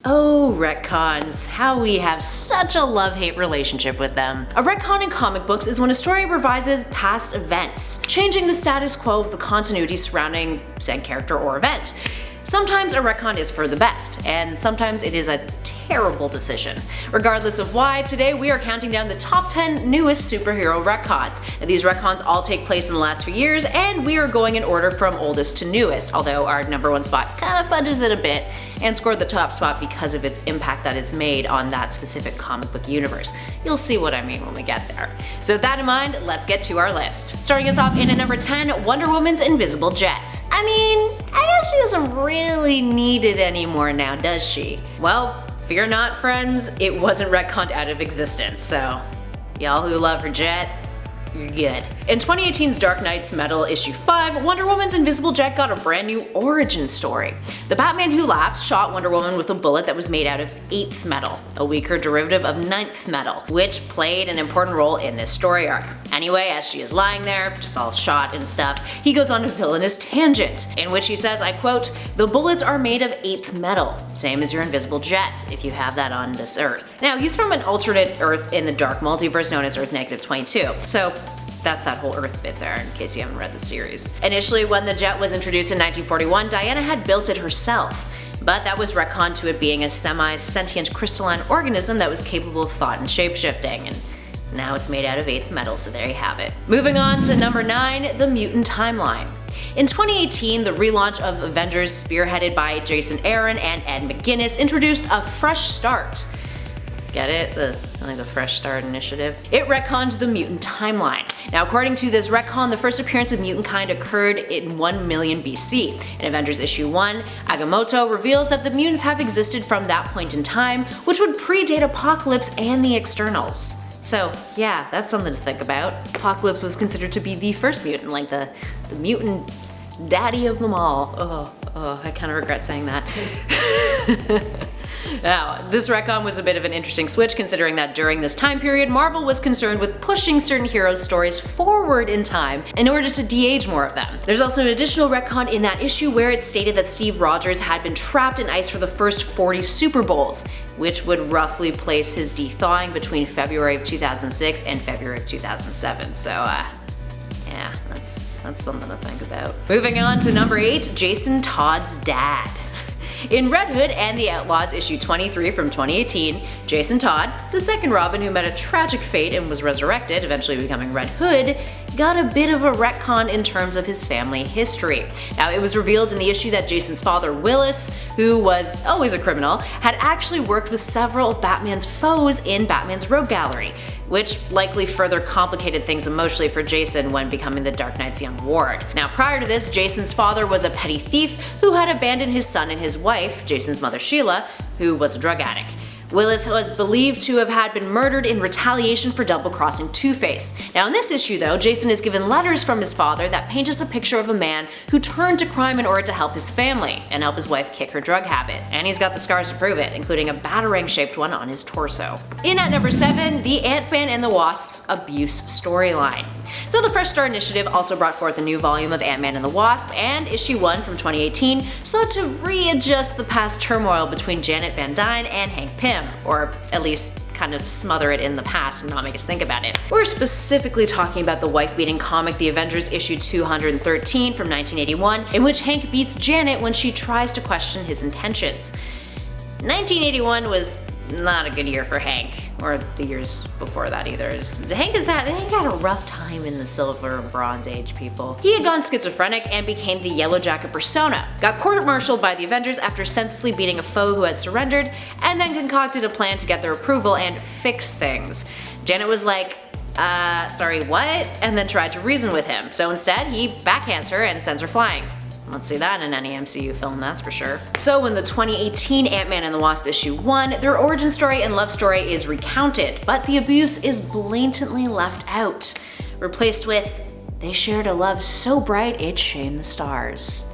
Oh, retcons, how we have such a love-hate relationship with them. A retcon in comic books is when a story revises past events, changing the status quo of the continuity surrounding said character or event. Sometimes a retcon is for the best, and sometimes it is a terrible decision. Regardless of why, today we are counting down the top 10 newest superhero retcons. Now, these retcons all take place in the last few years, and we are going in order from oldest to newest, although our number one spot kind of fudges it a bit and scored the top spot because of its impact that it's made on that specific comic book universe. You'll see what I mean when we get there. So with that in mind, let's get to our list. Starting us off in at number 10, Wonder Woman's invisible jet. I mean, I guess she doesn't really need it anymore now, does she? Well, fear not, friends, it wasn't retconned out of existence, so y'all who love her jet, you're good. In 2018's Dark Knight's Metal issue 5, Wonder Woman's invisible jet got a brand new origin story. The Batman Who Laughs shot Wonder Woman with a bullet that was made out of 8th metal, a weaker derivative of 9th metal, which played an important role in this story arc. Anyway, as she is lying there, just all shot and stuff, he goes on a villainous tangent, in which he says, I quote, "The bullets are made of 8th metal, same as your invisible jet, if you have that on this Earth." Now, he's from an alternate Earth in the Dark Multiverse known as Earth -22, so that's that whole Earth bit there, in case you haven't read the series. Initially, when the jet was introduced in 1941, Diana had built it herself, but that was retconned to it being a semi-sentient crystalline organism that was capable of thought and shapeshifting, and now it's made out of 8th metal, so there you have it. Moving on to number 9, the Mutant timeline. In 2018, the relaunch of Avengers, spearheaded by Jason Aaron and Ed McGuinness, introduced a fresh start. Get it? The Fresh Start Initiative. It retconned the Mutant timeline. Now, according to this retcon, the first appearance of mutant kind occurred in 1 million BC. In Avengers issue 1, Agamotto reveals that the mutants have existed from that point in time, which would predate Apocalypse and the Externals. So yeah, that's something to think about. Apocalypse was considered to be the first mutant, like the mutant daddy of them all. I kind of regret saying that. Now, this retcon was a bit of an interesting switch, considering that during this time period, Marvel was concerned with pushing certain heroes' stories forward in time in order to de-age more of them. There's also an additional retcon in that issue where it stated that Steve Rogers had been trapped in ice for the first 40 Super Bowls, which would roughly place his de-thawing between February of 2006 and February of 2007. So, yeah, that's something to think about. Moving on to number 8, Jason Todd's dad. In Red Hood and the Outlaws issue 23 from 2018, Jason Todd, the second Robin who met a tragic fate and was resurrected, eventually becoming Red Hood, got a bit of a retcon in terms of his family history. Now, it was revealed in the issue that Jason's father, Willis, who was always a criminal, had actually worked with several of Batman's foes in Batman's Rogue Gallery, which likely further complicated things emotionally for Jason when becoming the Dark Knight's young ward. Now, prior to this, Jason's father was a petty thief who had abandoned his son and his wife, Jason's mother Sheila, who was a drug addict. Willis was believed to have had been murdered in retaliation for double-crossing Two-Face. Now, in this issue though, Jason is given letters from his father that paint us a picture of a man who turned to crime in order to help his family and help his wife kick her drug habit. And he's got the scars to prove it, including a batarang-shaped one on his torso. In at number 7, the Ant-Man and the Wasp's abuse storyline. So the Fresh Start Initiative also brought forth a new volume of Ant-Man and the Wasp, and issue 1 from 2018 sought to readjust the past turmoil between Janet Van Dyne and Hank Pym, or at least kind of smother it in the past and not make us think about it. We're specifically talking about the wife-beating comic The Avengers issue 213 from 1981, in which Hank beats Janet when she tries to question his intentions. 1981 was not a good year for Hank, or the years before that either. Hank had a rough time in the Silver and Bronze Age, people. He had gone schizophrenic and became the Yellow Jacket persona, got court-martialed by the Avengers after senselessly beating a foe who had surrendered, and then concocted a plan to get their approval and fix things. Janet was like, sorry, what? And then tried to reason with him, so instead he backhands her and sends her flying. Let's see that in any MCU film, that's for sure. So in the 2018 Ant-Man and the Wasp issue 1, their origin story and love story is recounted, but the abuse is blatantly left out, replaced with, they shared a love so bright it shamed the stars.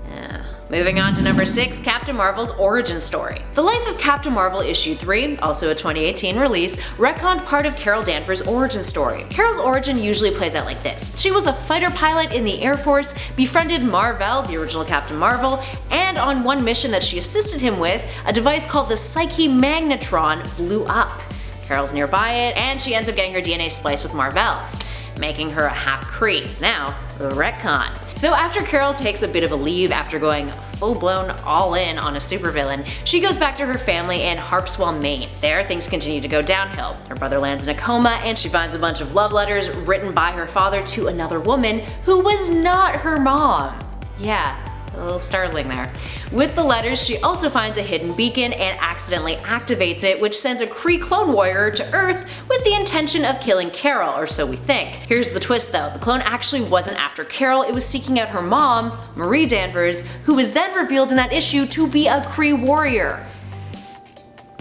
Yeah, Moving on to number 6, Captain Marvel's origin story. The Life of Captain Marvel issue 3, also a 2018 release, retconned part of Carol Danvers' origin story. Carol's origin usually plays out like this. She was a fighter pilot in the Air Force, befriended Mar-Vell, the original Captain Marvel, and on one mission that she assisted him with, a device called the Psyche Magnetron blew up. Carol's nearby it, and she ends up getting her DNA spliced with Mar-Vell's, making her a half-Kree. Now, the retcon. So after Carol takes a bit of a leave after going full-blown all-in on a supervillain, she goes back to her family in Harpswell, Maine. There, things continue to go downhill. Her brother lands in a coma, and she finds a bunch of love letters written by her father to another woman who was not her mom. Yeah, a little startling there. With the letters, she also finds a hidden beacon and accidentally activates it, which sends a Kree clone warrior to Earth with the intention of killing Carol, or so we think. Here's the twist though, the clone actually wasn't after Carol, it was seeking out her mom, Marie Danvers, who was then revealed in that issue to be a Kree warrior.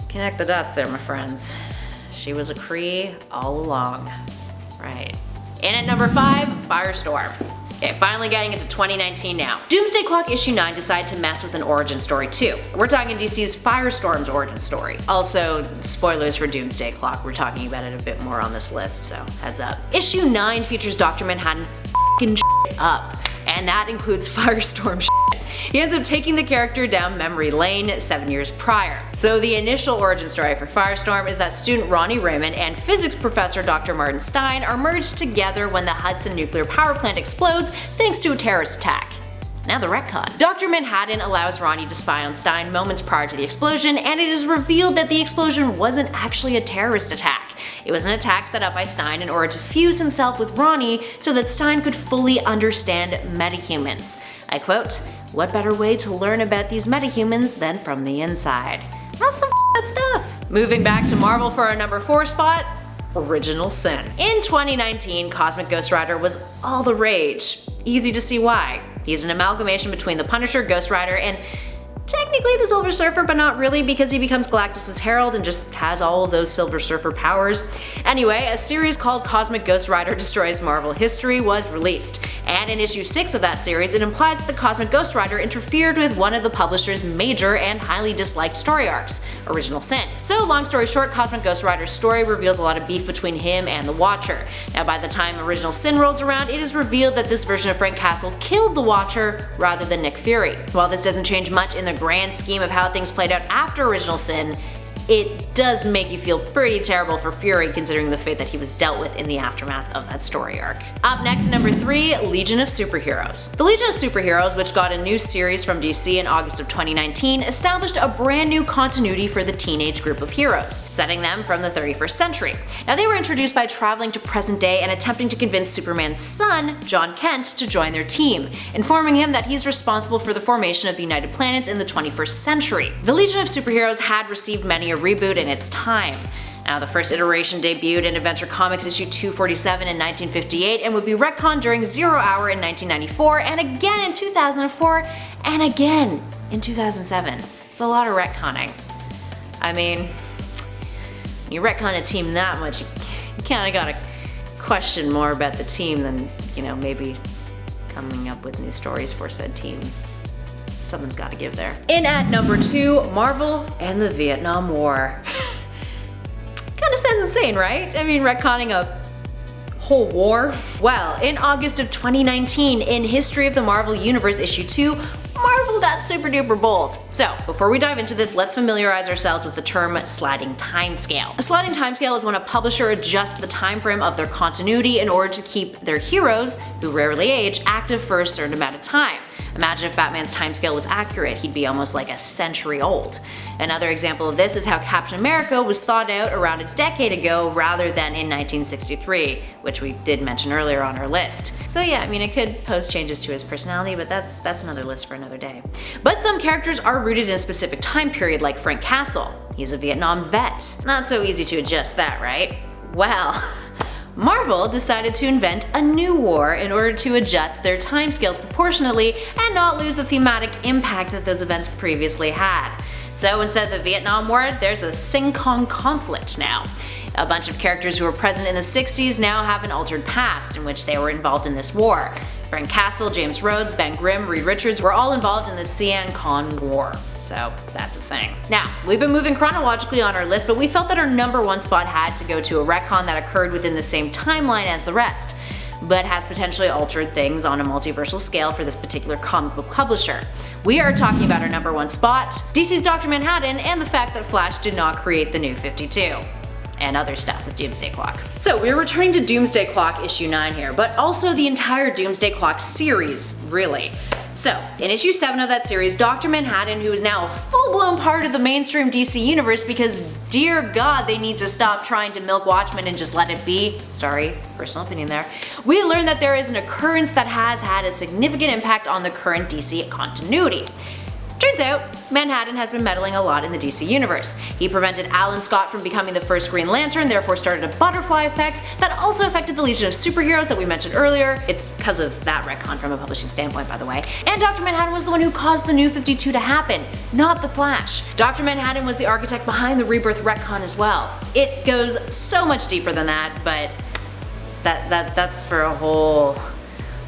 Connect the dots there, my friends. She was a Kree all along. Right. And at number 5, Firestorm. Okay, finally getting into 2019 now. Doomsday Clock issue 9 decided to mess with an origin story too. We're talking DC's Firestorm's origin story. Also, spoilers for Doomsday Clock, we're talking about it a bit more on this list, so heads up. Issue 9 features Dr. Manhattan f***ing shit up, and that includes Firestorm shit. He ends up taking the character down memory lane 7 years prior. So the initial origin story for Firestorm is that student Ronnie Raymond and physics professor Dr. Martin Stein are merged together when the Hudson nuclear power plant explodes thanks to a terrorist attack. Now the retcon. Dr. Manhattan allows Ronnie to spy on Stein moments prior to the explosion, and it is revealed that the explosion wasn't actually a terrorist attack. It was an attack set up by Stein in order to fuse himself with Ronnie so that Stein could fully understand metahumans. I quote, "What better way to learn about these metahumans than from the inside?" That's some up stuff. Moving back to Marvel for our number 4 spot, Original Sin. In 2019, Cosmic Ghost Rider was all the rage. Easy to see why. He's an amalgamation between the Punisher, Ghost Rider, and technically the Silver Surfer, but not really because he becomes Galactus' herald and just has all of those Silver Surfer powers. Anyway, a series called Cosmic Ghost Rider Destroys Marvel History was released, and in issue 6 of that series it implies that the Cosmic Ghost Rider interfered with one of the publisher's major and highly disliked story arcs, Original Sin. So long story short, Cosmic Ghost Rider's story reveals a lot of beef between him and the Watcher. Now by the time Original Sin rolls around, it is revealed that this version of Frank Castle killed the Watcher rather than Nick Fury. While this doesn't change much in the grand scheme of how things played out after Original Sin, it does make you feel pretty terrible for Fury considering the fate that he was dealt with in the aftermath of that story arc. Up next, number 3, Legion of Superheroes. The Legion of Superheroes, which got a new series from DC in August of 2019, established a brand new continuity for the teenage group of heroes, setting them from the 31st century. Now they were introduced by traveling to present day and attempting to convince Superman's son, John Kent, to join their team, informing him that he's responsible for the formation of the United Planets in the 21st century. The Legion of Superheroes had received many a reboot in its time. Now, the first iteration debuted in Adventure Comics issue 247 in 1958 and would be retconned during Zero Hour in 1994 and again in 2004 and again in 2007. It's a lot of retconning. I mean, when you retcon a team that much, you kinda gotta question more about the team than, you know, maybe coming up with new stories for said team. Something's gotta give there. In at number 2, Marvel and the Vietnam War. Kinda sounds insane, right? I mean, retconning a whole war? Well, in August of 2019, in History of the Marvel Universe issue 2, Marvel got super duper bold. So, before we dive into this, let's familiarize ourselves with the term sliding timescale. A sliding timescale is when a publisher adjusts the time frame of their continuity in order to keep their heroes, who rarely age, active for a certain amount of time. Imagine if Batman's timescale was accurate, he'd be almost like a century old. Another example of this is how Captain America was thought out around a decade ago rather than in 1963, which we did mention earlier on our list. So yeah, I mean, it could pose changes to his personality, but that's another list for another day. But some characters are rooted in a specific time period, like Frank Castle. He's a Vietnam vet. Not so easy to adjust that, right? Well, Marvel decided to invent a new war in order to adjust their timescales proportionately and not lose the thematic impact that those events previously had. So instead of the Vietnam War, there's a Sing-Kong conflict now. A bunch of characters who were present in the 60s now have an altered past in which they were involved in this war. Frank Castle, James Rhodes, Ben Grimm, Reed Richards were all involved in the Cyan-Con War, so that's a thing. Now, we've been moving chronologically on our list, but we felt that our #1 spot had to go to a retcon that occurred within the same timeline as the rest, but has potentially altered things on a multiversal scale for this particular comic book publisher. We are talking about our #1 spot, DC's Dr. Manhattan, and the fact that Flash did not create the New 52. And other stuff with Doomsday Clock. So we're returning to Doomsday Clock issue 9 here, but also the entire Doomsday Clock series, really. So, in issue 7 of that series, Dr. Manhattan, who is now a full-blown part of the mainstream DC universe because dear god they need to stop trying to milk Watchmen and just let it be, sorry, personal opinion there, we learn that there is an occurrence that has had a significant impact on the current DC continuity. Turns out, Manhattan has been meddling a lot in the DC universe. He prevented Alan Scott from becoming the first Green Lantern, therefore started a butterfly effect that also affected the Legion of Superheroes that we mentioned earlier. It's because of that retcon from a publishing standpoint, by the way. And Dr. Manhattan was the one who caused the New 52 to happen, not the Flash. Dr. Manhattan was the architect behind the Rebirth retcon as well. It goes so much deeper than that, but that's for a whole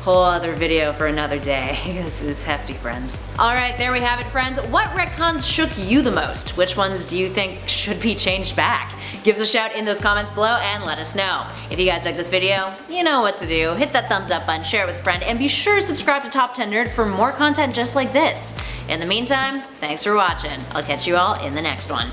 other video for another day. It's hefty, friends. Alright, there we have it, friends. What retcons shook you the most? Which ones do you think should be changed back? Give us a shout in those comments below and let us know. If you guys like this video, you know what to do. Hit that thumbs up button, share it with a friend, and be sure to subscribe to Top 10 Nerd for more content just like this. In the meantime, thanks for watching. I'll catch you all in the next one.